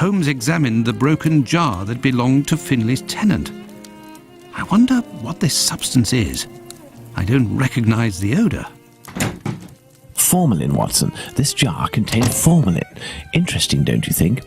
Holmes examined the broken jar that belonged to Finley's tenant. I wonder what this substance is. I don't recognize the odour. Formalin, Watson. This jar contained formalin. Interesting, don't you think?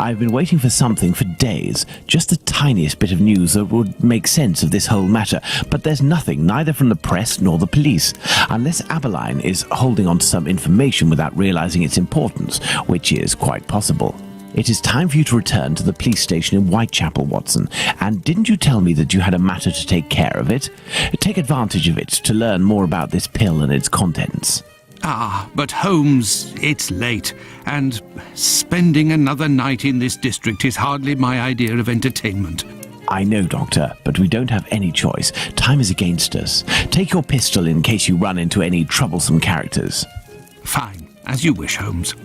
I've been waiting for something for days. Just the tiniest bit of news that would make sense of this whole matter. But there's nothing, neither from the press nor the police. Unless Aberline is holding on to some information without realizing its importance, which is quite possible. It is time for you to return to the police station in Whitechapel, Watson. And didn't you tell me that you had a matter to take care of it? Take advantage of it to learn more about this pill and its contents. Ah, but Holmes, it's late, and spending another night in this district is hardly my idea of entertainment. I know, Doctor, but we don't have any choice. Time is against us. Take your pistol in case you run into any troublesome characters. Fine, as you wish, Holmes.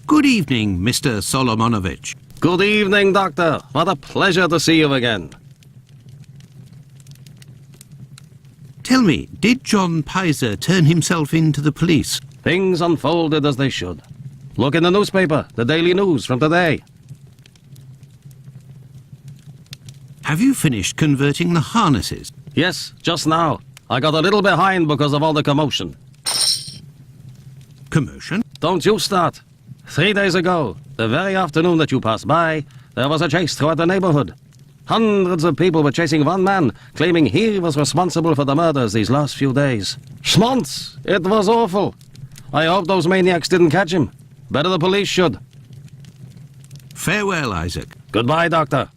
Good evening, Mr. Solomonovich. Good evening, Doctor. What a pleasure to see you again. Tell me, did John Pizer turn himself in to the police? Things unfolded as they should. Look in the newspaper, the Daily News from today. Have you finished converting the harnesses? Yes, just now. I got a little behind because of all the commotion. Commotion? Don't you start. 3 days ago, the very afternoon that you passed by, there was a chase throughout the neighborhood. Hundreds of people were chasing one man, claiming he was responsible for the murders these last few days. Schmonz! It was awful. I hope those maniacs didn't catch him. Better the police should. Farewell, Isaac. Goodbye, Doctor.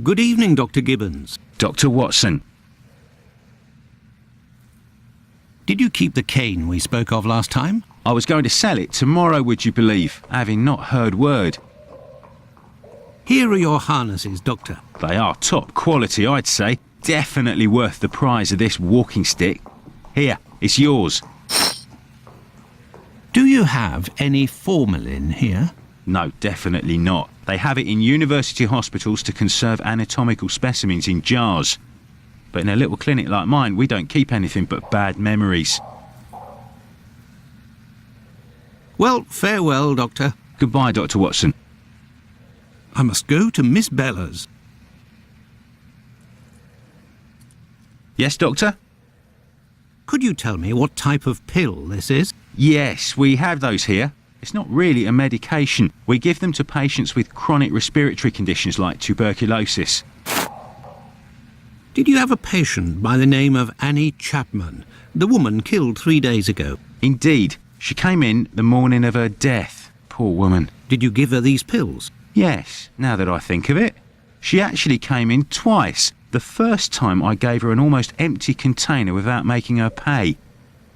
Good evening, Dr. Gibbons. Dr. Watson. Did you keep the cane we spoke of last time? I was going to sell it tomorrow, would you believe, having not heard word. Here are your harnesses, Doctor. They are top quality, I'd say. Definitely worth the price of this walking stick. Here, it's yours. you have any formalin here? No, definitely not. They have it in university hospitals to conserve anatomical specimens in jars. But in a little clinic like mine, we don't keep anything but bad memories. Well, farewell, Doctor. Goodbye, Dr. Watson. I must go to Miss Bella's. Yes, Doctor? Could you tell me what type of pill this is? Yes, we have those here. It's not really a medication. We give them to patients with chronic respiratory conditions like tuberculosis. Did you have a patient by the name of Annie Chapman, the woman killed 3 days ago? Indeed. She came in the morning of her death. Poor woman. Did you give her these pills? Yes, now that I think of it. She actually came in twice. The first time I gave her an almost empty container without making her pay.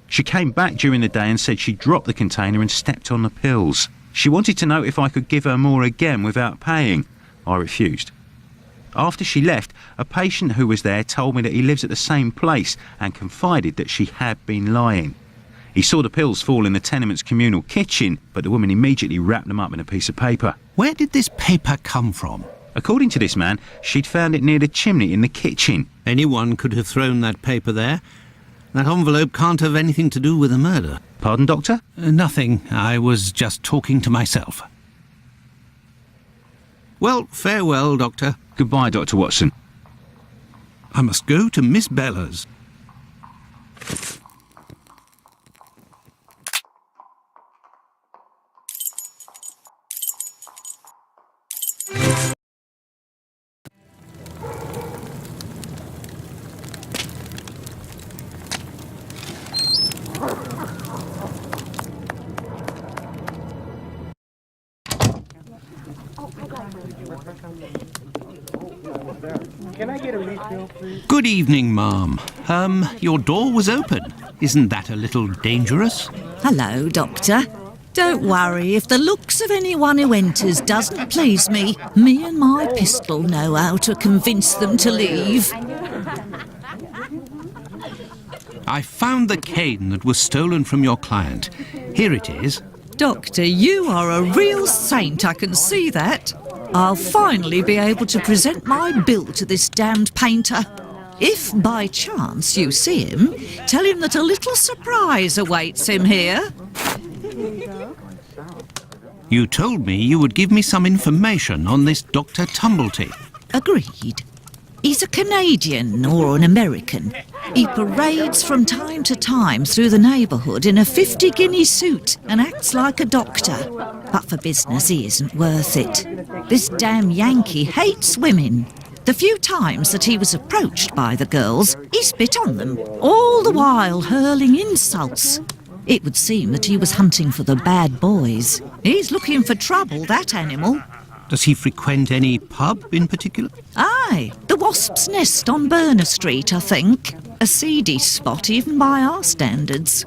She came back during the day and said she dropped the container and stepped on the pills. She wanted to know if I could give her more again without paying. I refused. After she left, a patient who was there told me that he lives at the same place and confided that she had been lying. He saw the pills fall in the tenement's communal kitchen, but the woman immediately wrapped them up in a piece of paper. Where did this paper come from? According to this man, she'd found it near the chimney in the kitchen. Anyone could have thrown that paper there. That envelope can't have anything to do with the murder. Pardon, Doctor? Nothing. I was just talking to myself. Well, farewell, Doctor. Goodbye, Dr. Watson. I must go to Miss Bella's. Can I get a refill, please? Good evening, ma'am. Your door was open. Isn't that a little dangerous? Hello, Doctor. Don't worry, if the looks of anyone who enters doesn't please me, me and my pistol know how to convince them to leave. I found the cane that was stolen from your client. Here it is. Doctor, you are a real saint, I can see that. I'll finally be able to present my bill to this damned painter. If by chance you see him, tell him that a little surprise awaits him here. You told me you would give me some information on this Dr. Tumblety. Agreed. He's a Canadian or an American. He parades from time to time through the neighbourhood in a 50-guinea suit and acts like a doctor. But for business, he isn't worth it. This damn Yankee hates women. The few times that he was approached by the girls, he spit on them, all the while hurling insults. It would seem that he was hunting for the bad boys. He's looking for trouble, that animal. Does he frequent any pub in particular? Aye, the Wasp's Nest on Burner Street, I think. A seedy spot even by our standards.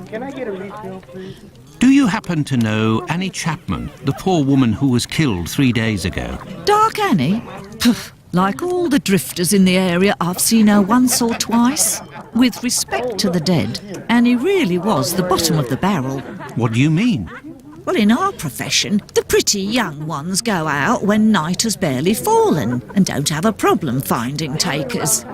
Can I get a refill, please? Do you happen to know Annie Chapman, the poor woman who was killed 3 days ago? Dark Annie? Poof. Like all the drifters in the area, I've seen her once or twice. With respect to the dead, Annie really was the bottom of the barrel. What do you mean? Well, in our profession, the pretty young ones go out when night has barely fallen and don't have a problem finding takers.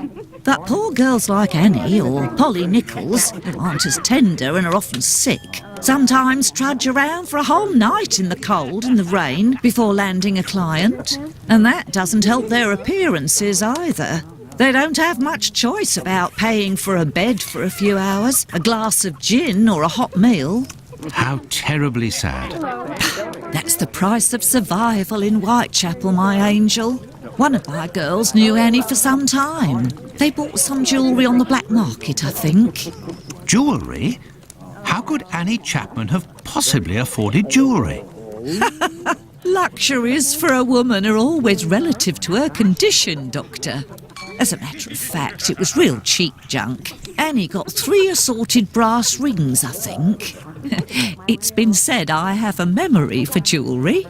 But poor girls like Annie or Polly Nichols, who aren't as tender and are often sick, sometimes trudge around for a whole night in the cold and the rain before landing a client. And that doesn't help their appearances either. They don't have much choice about paying for a bed for a few hours, a glass of gin or a hot meal. How terribly sad. That's the price of survival in Whitechapel, my angel. One of my girls knew Annie for some time. They bought some jewellery on the black market, I think. Jewellery? How could Annie Chapman have possibly afforded jewellery? Luxuries for a woman are always relative to her condition, Doctor. As a matter of fact, it was real cheap junk. Annie got 3 assorted brass rings, I think. It's been said I have a memory for jewellery.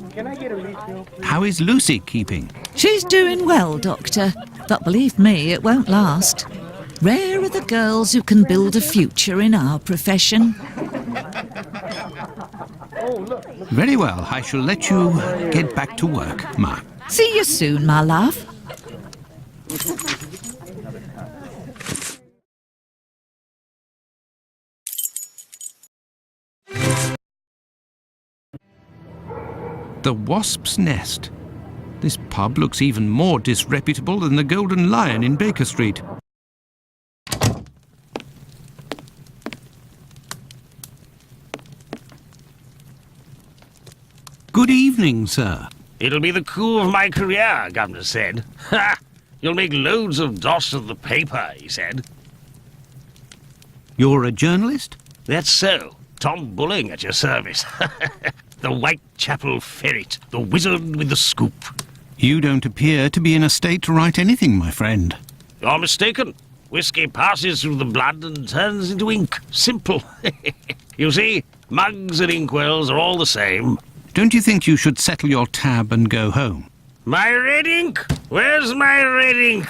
Can I get a refill, please? How is Lucy keeping? She's doing well, Doctor. But believe me, it won't last. Rare are the girls who can build a future in our profession. Very well, I shall let you get back to work, Ma. See you soon, my love. The Wasp's Nest. This pub looks even more disreputable than the Golden Lion in Baker Street. Good evening, sir. It'll be the coup of my career, Governor said. Ha! You'll make loads of doss of the paper, he said. You're a journalist? That's so. Tom Bulling at your service. The Whitechapel ferret, the wizard with the scoop. You don't appear to be in a state to write anything, my friend. You're mistaken. Whiskey passes through the blood and turns into ink. Simple. You see, mugs and inkwells are all the same. Don't you think you should settle your tab and go home? My red ink? Where's my red ink?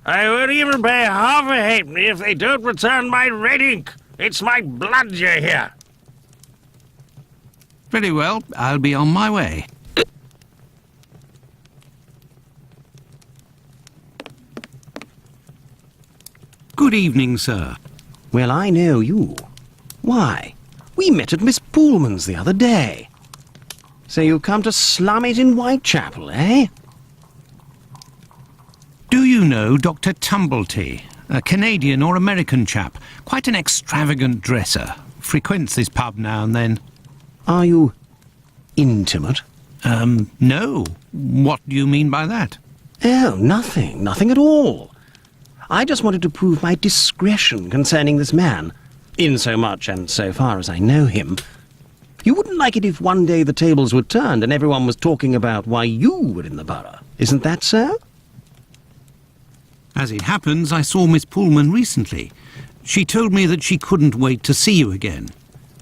I won't even pay half a halfpenny if they don't return my red ink. It's my blood you hear. Very well, I'll be on my way. Good evening, sir. Well, I know you. Why? We met at Miss Poolman's the other day. So you come to slum it in Whitechapel, eh? Do you know Dr. Tumblety, a Canadian or American chap, quite an extravagant dresser, frequents this pub now and then? Are you intimate? No. What do you mean by that? Oh, nothing. Nothing at all. I just wanted to prove my discretion concerning this man, in so much and so far as I know him. You wouldn't like it if one day the tables were turned and everyone was talking about why you were in the borough. Isn't that so? As it happens, I saw Miss Poolman recently. She told me that she couldn't wait to see you again.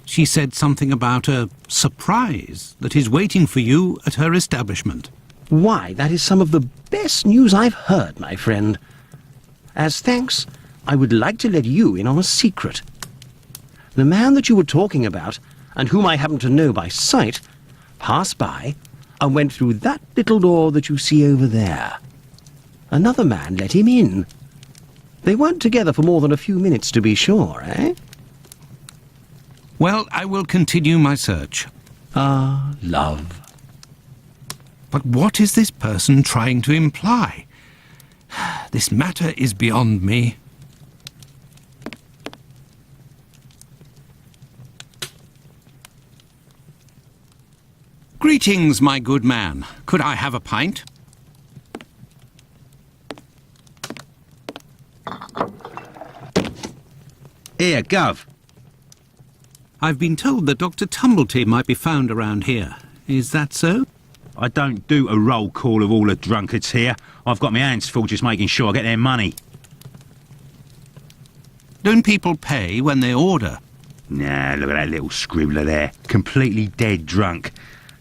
She said something about a surprise that is waiting for you at her establishment. Why, that is some of the best news I've heard, my friend. As thanks, I would like to let you in on a secret. The man that you were talking about, and whom I happen to know by sight, passed by and went through that little door that you see over there. Another man let him in. They weren't together for more than a few minutes, to be sure, eh? Well, I will continue my search. Ah, love. But what is this person trying to imply? This matter is beyond me. Greetings, my good man. Could I have a pint? Here, Gov. I've been told that Dr. Tumblety might be found around here. Is that so? I don't do a roll call of all the drunkards here. I've got my hands full just making sure I get their money. Don't people pay when they order? Nah, look at that little scribbler there. Completely dead drunk.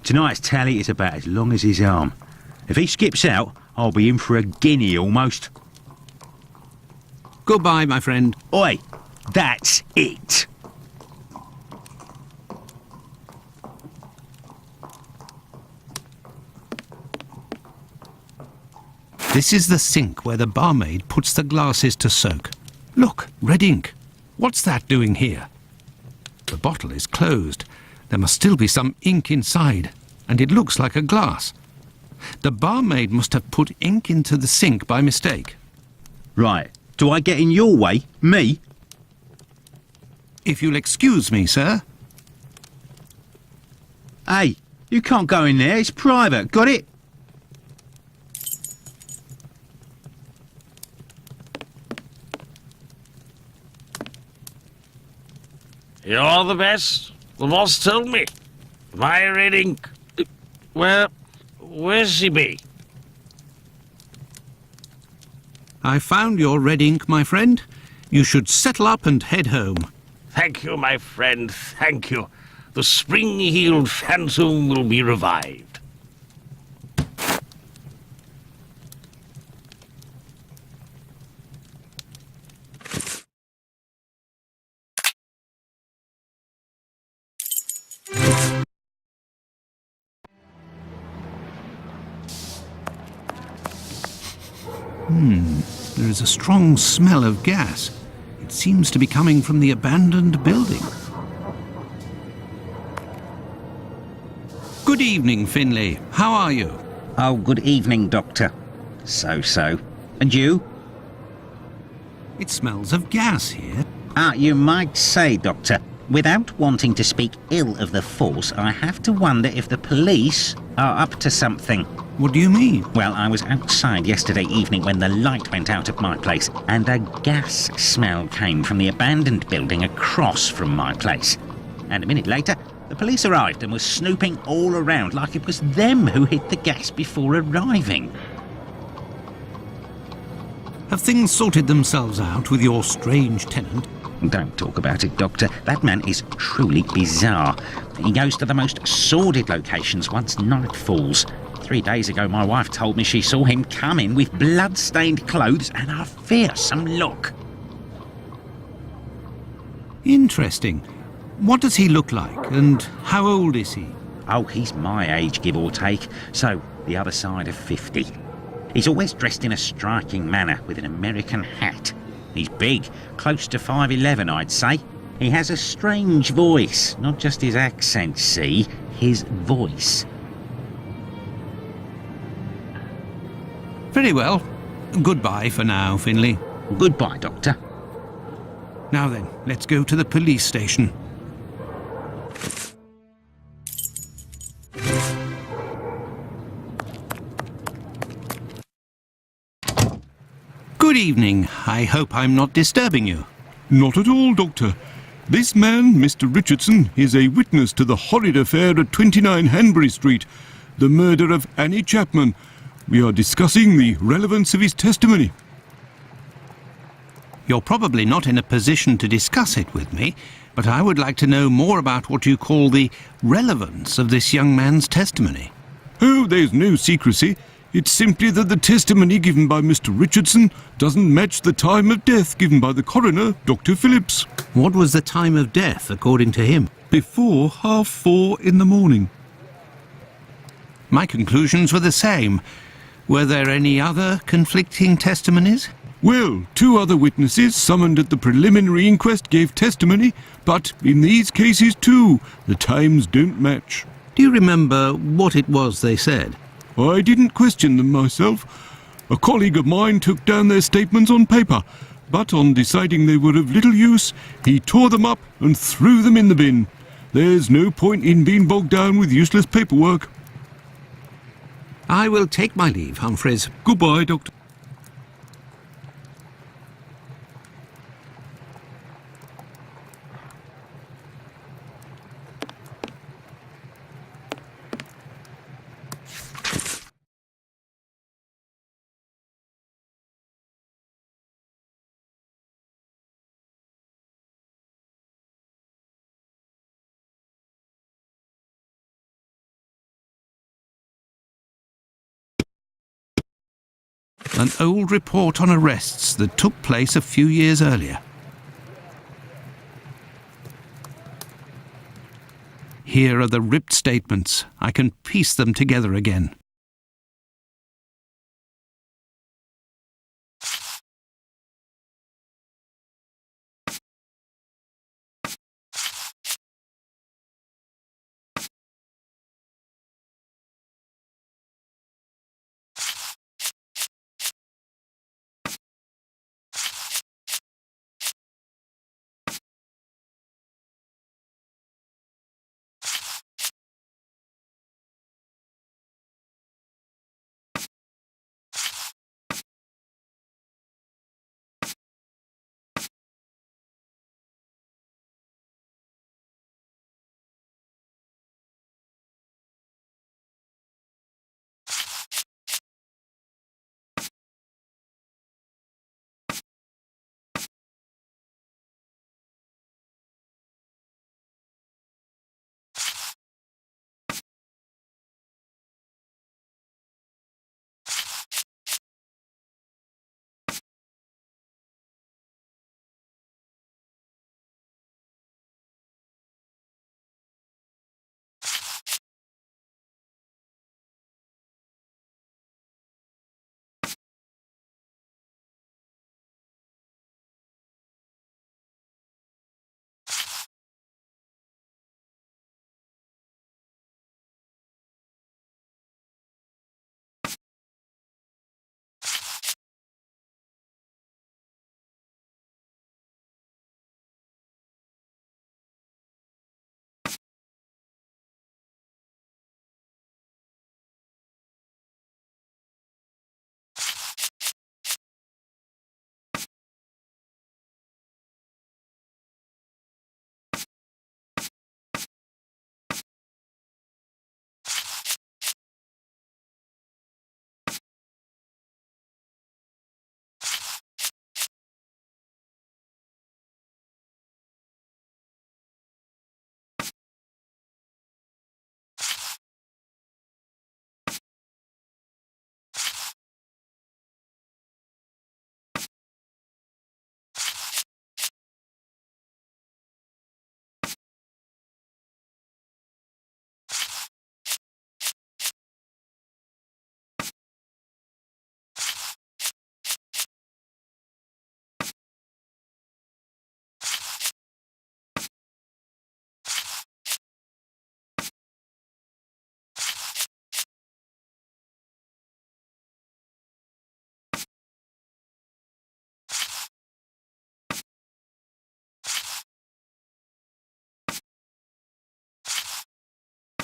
Tonight's tally is about as long as his arm. If he skips out, I'll be in for a guinea almost. Goodbye, my friend. Oi, that's it. This is the sink where the barmaid puts the glasses to soak. Look, red ink. What's that doing here? The bottle is closed. There must still be some ink inside, and it looks like a glass. The barmaid must have put ink into the sink by mistake. Right, do I get in your way? Me? If you'll excuse me, sir. Hey, you can't go in there. It's private. Got it? You're the best. The boss told me. My red ink. Where's she be? I found your red ink, my friend. You should settle up and head home. Thank you, my friend, thank you. The spring-heeled phantom will be revived. There is a strong smell of gas. It seems to be coming from the abandoned building. Good evening, Finlay. How are you? Oh, good evening, Doctor. So. And you? It smells of gas here. You might say, Doctor. Without wanting to speak ill of the force, I have to wonder if the police are up to something. What do you mean? Well, I was outside yesterday evening when the light went out at my place, and a gas smell came from the abandoned building across from my place. And a minute later, the police arrived and was snooping all around like it was them who hid the gas before arriving. Have things sorted themselves out with your strange tenant? Don't talk about it, Doctor. That man is truly bizarre. He goes to the most sordid locations once night falls. 3 days ago, my wife told me she saw him come in with blood-stained clothes and a fearsome look. Interesting. What does he look like, and how old is he? Oh, he's my age, give or take, so the other side of 50. He's always dressed in a striking manner with an American hat. He's big, close to 5'11", I'd say. He has a strange voice, not just his accent, see, his voice. Very well. Goodbye for now, Finlay. Goodbye, Doctor. Now then, let's go to the police station. Good evening. I hope I'm not disturbing you. Not at all, Doctor. This man, Mr. Richardson, is a witness to the horrid affair at 29 Hanbury Street, the murder of Annie Chapman. We are discussing the relevance of his testimony. You're probably not in a position to discuss it with me, but I would like to know more about what you call the relevance of this young man's testimony. Oh, there's no secrecy. It's simply that the testimony given by Mr. Richardson doesn't match the time of death given by the coroner, Dr. Phillips. What was the time of death, according to him? Before 4:30 in the morning. My conclusions were the same. Were there any other conflicting testimonies? Well, 2 other witnesses summoned at the preliminary inquest gave testimony, but in these cases too, the times don't match. Do you remember what it was they said? I didn't question them myself. A colleague of mine took down their statements on paper, but on deciding they were of little use, he tore them up and threw them in the bin. There's no point in being bogged down with useless paperwork. I will take my leave, Humphreys. Goodbye, Doctor. An old report on arrests that took place a few years earlier. Here are the ripped statements. I can piece them together again.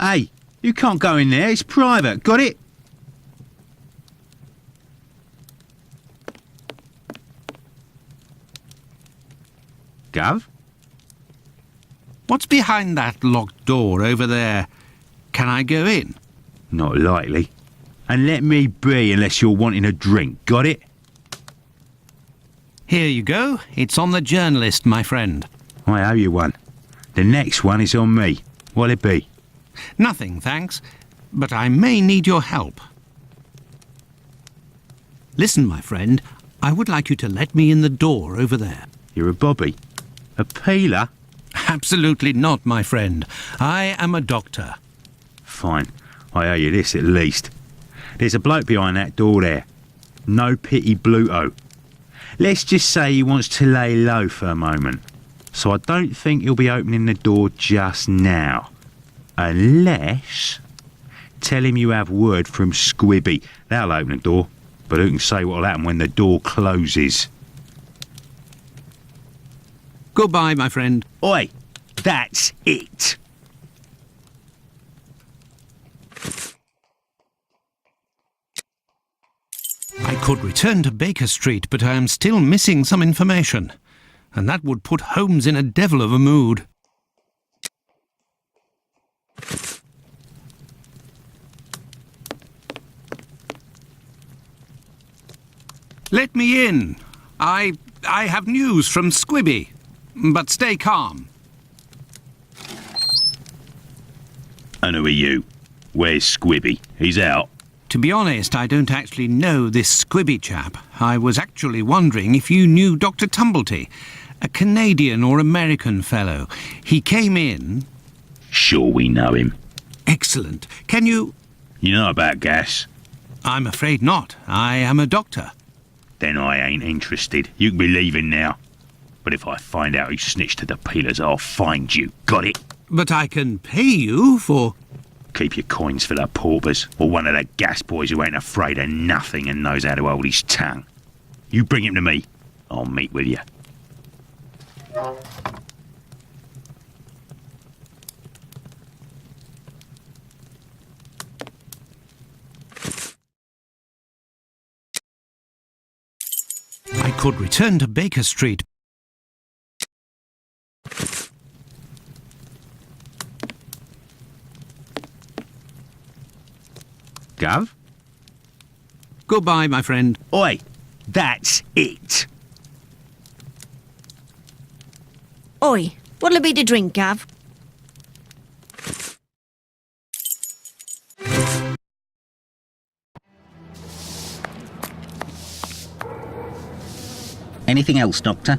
Hey, you can't go in there. It's private. Got it? Gov? What's behind that locked door over there? Can I go in? Not likely. And let me be unless you're wanting a drink. Got it? Here you go. It's on the journalist, my friend. I owe you one. The next one is on me. What'll it be? Nothing, thanks. But I may need your help. Listen, my friend. I would like you to let me in the door over there. You're a bobby? A peeler? Absolutely not, my friend. I am a doctor. Fine. I owe you this at least. There's a bloke behind that door there. No pity Bluto. Let's just say he wants to lay low for a moment. So I don't think he'll be opening the door just now. Unless... Tell him you have word from Squibby. That'll open the door. But who can say what'll happen when the door closes? Goodbye, my friend. Oi, that's it. I could return to Baker Street, but I am still missing some information. And that would put Holmes in a devil of a mood. Let me in. I have news from Squibby. But stay calm. And who are you? Where's Squibby? He's out. To be honest, I don't actually know this Squibby chap. I was actually wondering if you knew Dr. Tumblety, a Canadian or American fellow. He came in... Sure we know him. Excellent. Can you... You know about gas? I'm afraid not. I am a doctor. Then I ain't interested. You can be leaving now. But if I find out who snitched to the peelers, I'll find you. Got it? But I can pay you for... Keep your coins for the paupers, or one of the gas boys who ain't afraid of nothing and knows how to hold his tongue. You bring him to me. I'll meet with you. I could return to Baker Street. Gov? Goodbye, my friend. Oi, that's it. Oi, what'll it be to drink, Gav? Anything else, Doctor?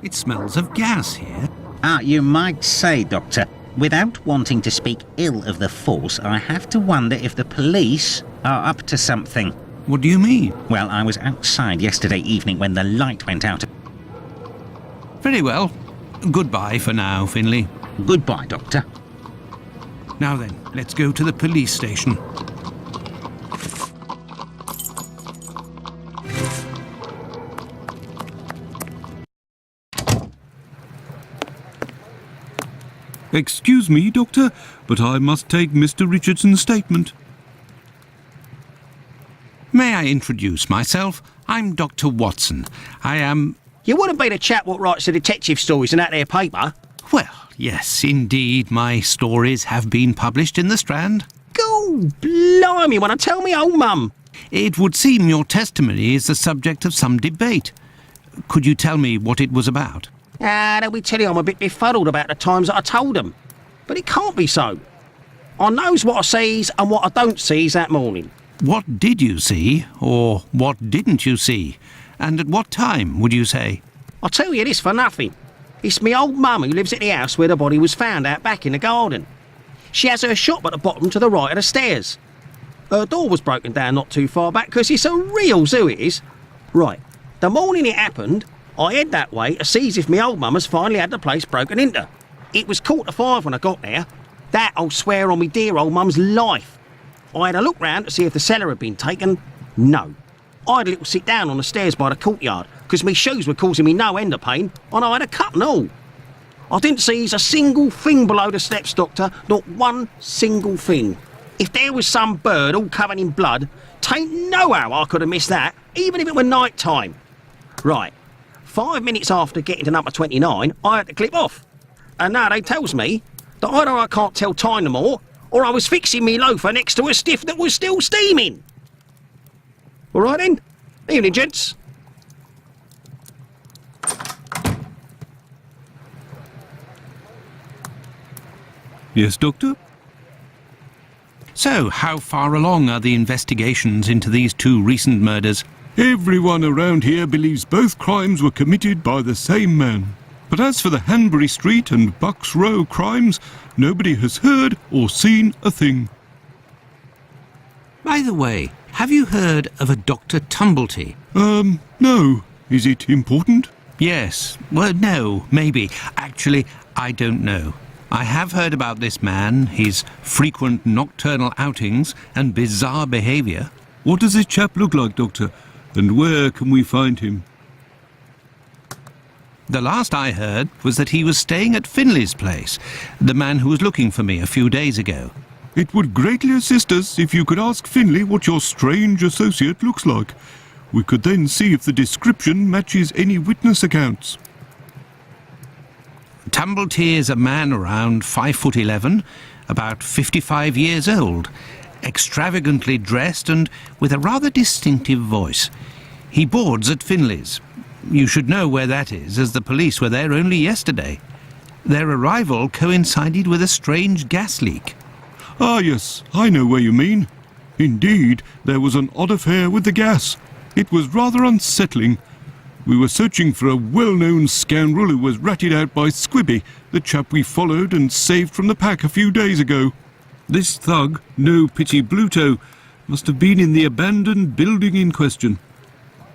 It smells of gas here. You might say, Doctor, without wanting to speak ill of the force, I have to wonder if the police are up to something. What do you mean? Well, I was outside yesterday evening when the light went out. Very well. Goodbye for now, Finley. Goodbye, Doctor. Now then, let's go to the police station. Excuse me, Doctor, but I must take Mr. Richardson's statement. May I introduce myself? I'm Dr. Watson. I am... You wouldn't be the chap what writes the detective stories in that there paper? Well, yes, indeed, my stories have been published in the Strand. Go blimey, when I tell me old mum. It would seem your testimony is the subject of some debate. Could you tell me what it was about? They'll be telling I'm a bit befuddled about the times that I told them. But it can't be so. I knows what I sees and what I don't sees that morning. What did you see, or what didn't you see? And at what time, would you say? I'll tell you this for nothing. It's me old mum who lives at the house where the body was found out back in the garden. She has her shop at the bottom to the right of the stairs. Her door was broken down not too far back because it's a real zoo it is. Right, the morning it happened, I head that way to see if me old mum has finally had the place broken into. It was 4:45 when I got there. That I'll swear on me dear old mum's life. I had a look round to see if the cellar had been taken. No. I had a little sit down on the stairs by the courtyard because me shoes were causing me no end of pain and I had a cut and all. I didn't seize a single thing below the steps, Doctor. Not one single thing. If there was some bird all covered in blood, tain't no how I could have missed that, even if it were night time. Right. 5 minutes after getting to number 29, I had to clip off. And now they tells me that either I can't tell time no more, or I was fixing me loafer next to a stiff that was still steaming. All right then. Evening, gents. Yes, Doctor? So, how far along are the investigations into these 2 recent murders? Everyone around here believes both crimes were committed by the same man. But as for the Hanbury Street and Bucks Row crimes, nobody has heard or seen a thing. By the way, have you heard of a Dr. Tumblety? No. Is it important? Yes. Well, no, maybe. Actually, I don't know. I have heard about this man, his frequent nocturnal outings and bizarre behaviour. What does this chap look like, Doctor? And where can we find him? The last I heard was that he was staying at Finley's place, the man who was looking for me a few days ago. It would greatly assist us if you could ask Finley what your strange associate looks like. We could then see if the description matches any witness accounts. Tumblety is a man around 5'11", about 55 years old, extravagantly dressed and with a rather distinctive voice. He boards at Finley's. You should know where that is, as the police were there only yesterday. Their arrival coincided with a strange gas leak. Ah, yes, I know where you mean. Indeed, there was an odd affair with the gas. It was rather unsettling. We were searching for a well-known scoundrel who was ratted out by Squibby, the chap we followed and saved from the pack a few days ago. This thug, No Pity Bluto, must have been in the abandoned building in question.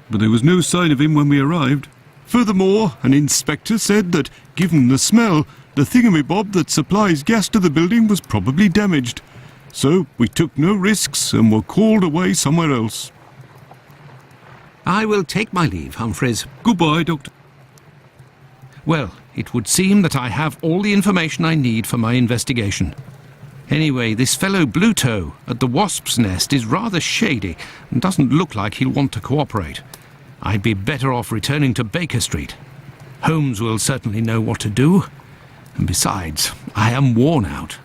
But there was no sign of him when we arrived. Furthermore, an inspector said that, given the smell, the thingamabob that supplies gas to the building was probably damaged. So we took no risks and were called away somewhere else. I will take my leave, Humphreys. Goodbye, Doctor. Well, it would seem that I have all the information I need for my investigation. Anyway, this fellow Bluto at the Wasp's Nest is rather shady and doesn't look like he'll want to cooperate. I'd be better off returning to Baker Street. Holmes will certainly know what to do. And besides, I am worn out.